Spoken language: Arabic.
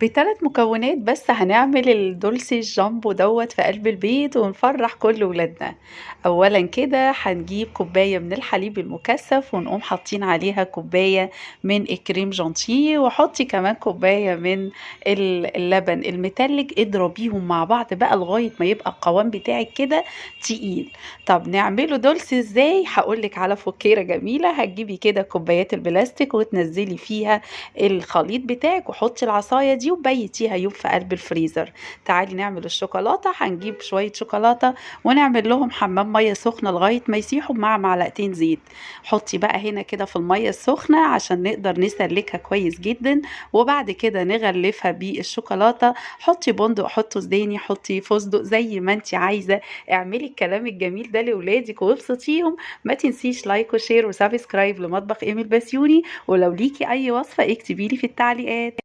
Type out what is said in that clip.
ب3 مكونات بس هنعمل الدولسي الجامبو دوّة في قلب البيت ونفرّح كل ولادنا. أولًا كده هنجيب كوباية من الحليب المكثّف ونقوم حاطين عليها كوباية من الكريم جانتيه، وحطي كمان كوباية من اللبن المتلج، اضربيهم مع بعض بقى لغاية ما يبقى القوام بتاعِك كده تقيل. طب نعمله دولسي إزاي؟ هاقول لِك على فُكّيرة جميلة. هتجيبي كده كوبايات البلاستيك وتنزّلي فيها الخليط بتاعِك وحطي العصاية دي وبيتيها يوم في قلب الفريزر. تعالي نعمل الشوكولاتة. هنجيب شوية شوكولاتة ونعمل لهم حمام مية سخنة لغاية ما يسيحوا مع معلقتين زيت. حطي بقى هنا كده في المية السخنة عشان نقدر نسلكها كويس جدا، وبعد كده نغلفها بالشوكولاتة. حطي بندق، حطي سوداني، حطي فستق زي ما انت عايزة. اعملي الكلام الجميل ده لولادك وابسطيهم. ما تنسيش لايك وشير وسبسكرايب لمطبخ ايميل بسيوني، ولو ليكي اي وصفة اكتبيلي في التعليقات.